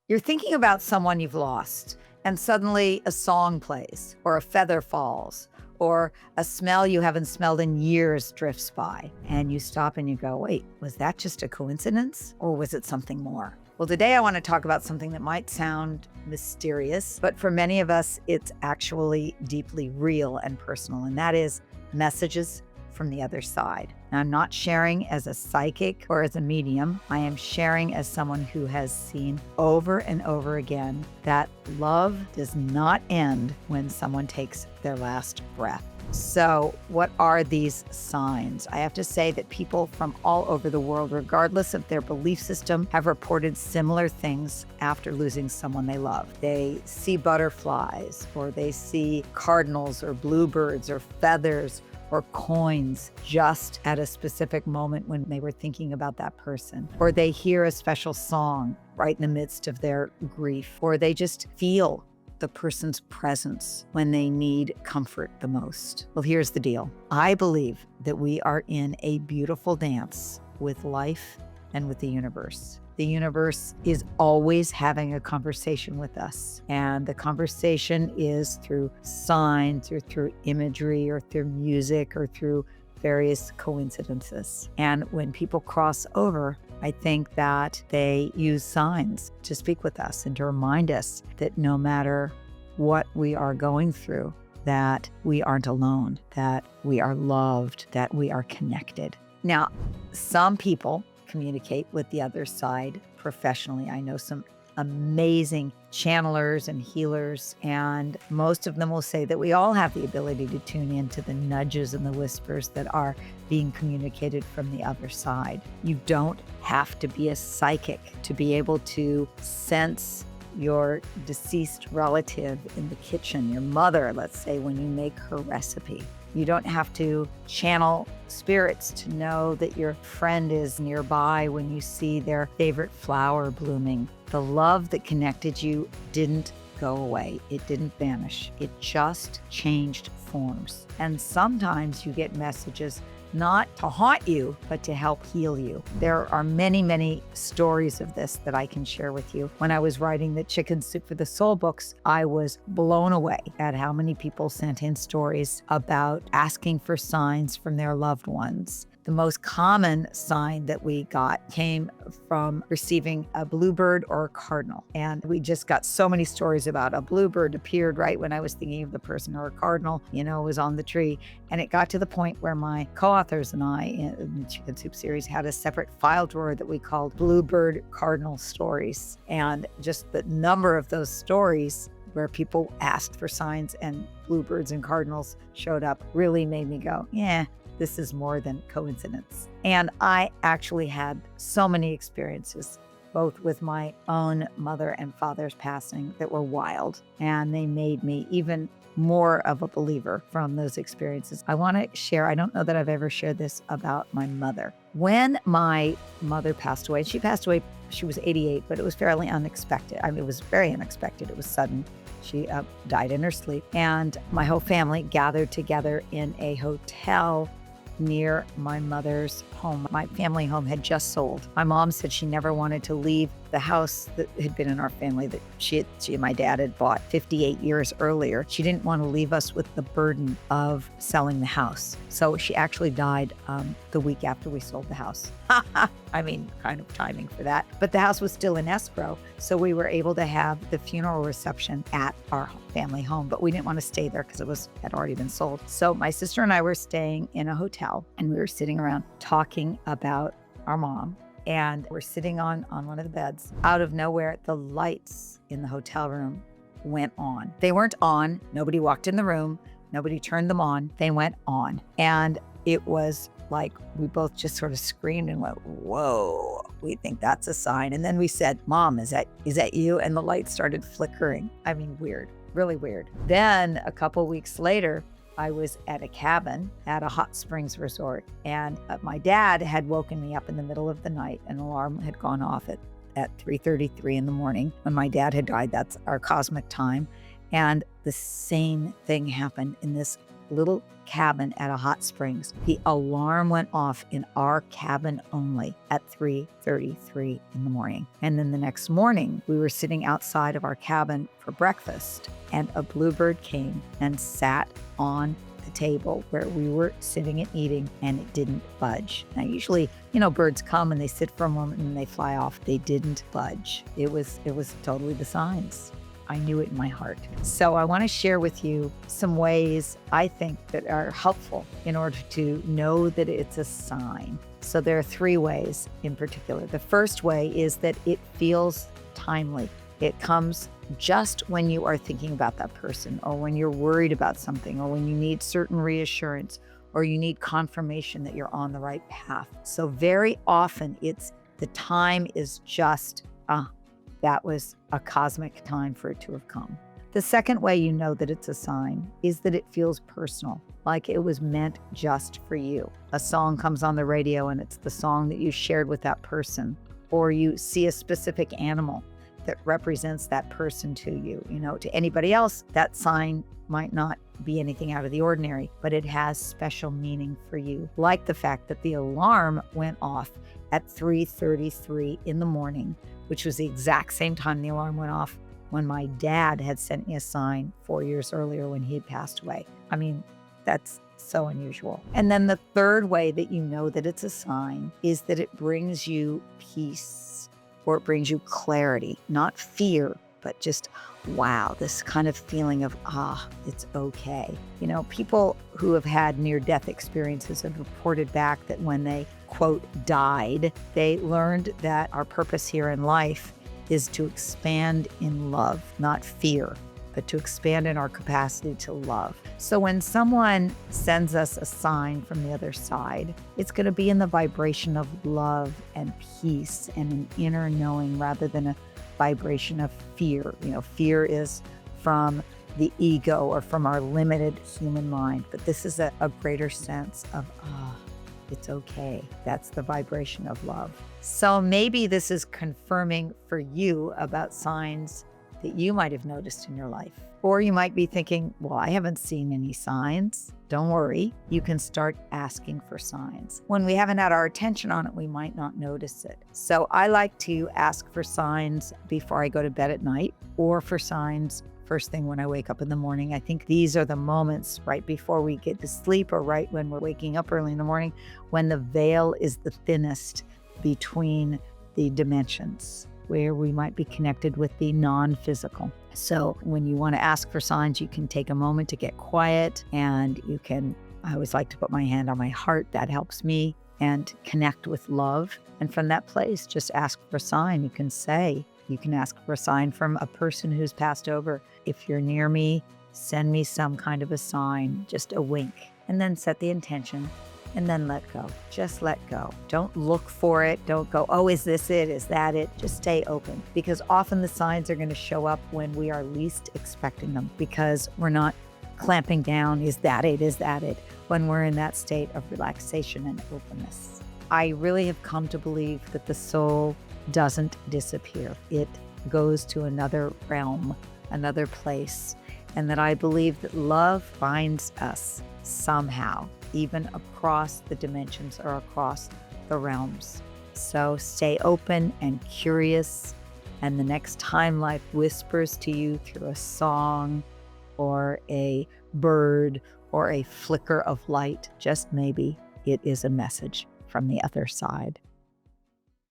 You're thinking about someone you've lost, and suddenly a song plays, or a feather falls, or a smell you haven't smelled in years drifts by. And you stop and you go, wait, was that just a coincidence, or was it something more? Well, today I want to talk about something that might sound mysterious, but for many of us, it's actually deeply real and personal, and that is messages from the other side. Now, I'm not sharing as a psychic or as a medium. I am sharing as someone who has seen over and over again that love does not end when someone takes their last breath. So what are these signs? I have to say that people from all over the world, regardless of their belief system, have reported similar things after losing someone they love. They see butterflies, or they see cardinals or bluebirds or feathers or coins just at a specific moment when they were thinking about that person. Or they hear a special song right in the midst of their grief. Or they just feel the person's presence when they need comfort the most. Well, here's the deal. I believe that we are in a beautiful dance with life and with the universe. The universe is always having a conversation with us. And the conversation is through signs or through imagery or through music or through various coincidences. And when people cross over, I think that they use signs to speak with us and to remind us that no matter what we are going through, that we aren't alone, that we are loved, that we are connected. Now, some people communicate with the other side professionally. I know some amazing channelers and healers, and most of them will say that we all have the ability to tune into the nudges and the whispers that are being communicated from the other side. You don't have to be a psychic to be able to sense your deceased relative in the kitchen, your mother, let's say, when you make her recipe. You don't have to channel spirits to know that your friend is nearby when you see their favorite flower blooming. The love that connected you didn't go away. It didn't vanish. It just changed forms. And sometimes you get messages not to haunt you, but to help heal you. There are many, many stories of this that I can share with you. When I was writing the Chicken Soup for the Soul books, I was blown away at how many people sent in stories about asking for signs from their loved ones. The most common sign that we got came from receiving a bluebird or a cardinal. And we just got so many stories about a bluebird appeared right when I was thinking of the person, or a cardinal, was on the tree. And it got to the point where my co-authors and I in the Chicken Soup series had a separate file drawer that we called Bluebird Cardinal Stories. And just the number of those stories where people asked for signs and bluebirds and cardinals showed up really made me go, yeah, this is more than coincidence. And I actually had so many experiences, both with my own mother and father's passing, that were wild. And they made me even more of a believer from those experiences. I want to share, I don't know that I've ever shared this about my mother. When my mother passed away, she was 88, but it was fairly unexpected. I mean, it was very unexpected. It was sudden. She died in her sleep. And my whole family gathered together in a hotel near my mother's home. My family home had just sold. My mom said she never wanted to leave the house that had been in our family that she and my dad had bought 58 years earlier. She didn't want to leave us with the burden of selling the house. So she actually died the week after we sold the house. I mean, kind of timing for that. But the house was still in escrow, so we were able to have the funeral reception at our family home, but we didn't want to stay there because it had already been sold. So my sister and I were staying in a hotel, and we were sitting around talking about our mom. And we're sitting on one of the beds. Out of nowhere, the lights in the hotel room went on. They weren't on. Nobody walked in the room. Nobody turned them on. They went on. And it was like we both just sort of screamed and went, whoa, we think that's a sign. And then we said, Mom, is that you? And the lights started flickering. I mean, weird, really weird. Then a couple weeks later, I was at a cabin at a hot springs resort, and my dad had woken me up in the middle of the night. An alarm had gone off at 3:33 in the morning. When my dad had died, that's our cosmic time. And the same thing happened in this little cabin at a hot springs. The alarm went off in our cabin only at 3:33 in the morning. And then the next morning, we were sitting outside of our cabin for breakfast, and a bluebird came and sat on the table where we were sitting and eating, and it didn't budge. Now, usually, birds come and they sit for a moment and they fly off. They didn't budge. It was totally the signs. I knew it in my heart. So I want to share with you some ways I think that are helpful in order to know that it's a sign. So there are 3 ways in particular. The first way is that it feels timely. It comes just when you are thinking about that person, or when you're worried about something, or when you need certain reassurance, or you need confirmation that you're on the right path. So very often the time is just, that was a cosmic time for it to have come. The second way you know that it's a sign is that it feels personal, like it was meant just for you. A song comes on the radio and it's the song that you shared with that person, or you see a specific animal that represents that person to you. To anybody else, that sign might not be anything out of the ordinary, but it has special meaning for you. Like the fact that the alarm went off at 3:33 in the morning, which was the exact same time the alarm went off when my dad had sent me a sign 4 years earlier when he had passed away. I mean, that's so unusual. And then the third way that you know that it's a sign is that it brings you peace, or it brings you clarity, not fear, but just, wow, this kind of feeling of, it's okay. People who have had near-death experiences have reported back that when they, quote, died, they learned that our purpose here in life is to expand in love, not fear, but to expand in our capacity to love. So when someone sends us a sign from the other side, it's going to be in the vibration of love and peace and an inner knowing, rather than a vibration of fear. Fear is from the ego or from our limited human mind, but this is a greater sense of, it's okay. That's the vibration of love. So maybe this is confirming for you about signs that you might have noticed in your life. Or you might be thinking, well, I haven't seen any signs. Don't worry, you can start asking for signs. When we haven't had our attention on it, we might not notice it. So I like to ask for signs before I go to bed at night, or for signs first thing when I wake up in the morning. I think these are the moments right before we get to sleep, or right when we're waking up early in the morning, when the veil is the thinnest between the dimensions, where we might be connected with the non-physical. So when you want to ask for signs, you can take a moment to get quiet, and I always like to put my hand on my heart. That helps me, and connect with love. And from that place, just ask for a sign. You can ask for a sign from a person who's passed over. If you're near me, send me some kind of a sign, just a wink, and then set the intention. And then let go. Just let go. Don't look for it. Don't go, oh, is this it? Is that it? Just stay open, because often the signs are going to show up when we are least expecting them, because we're not clamping down. Is that it? Is that it? When we're in that state of relaxation and openness. I really have come to believe that the soul doesn't disappear. It goes to another realm, another place, and that I believe that love finds us somehow, even across the dimensions or across the realms. So stay open and curious, and the next time life whispers to you through a song or a bird or a flicker of light, just maybe it is a message from the other side.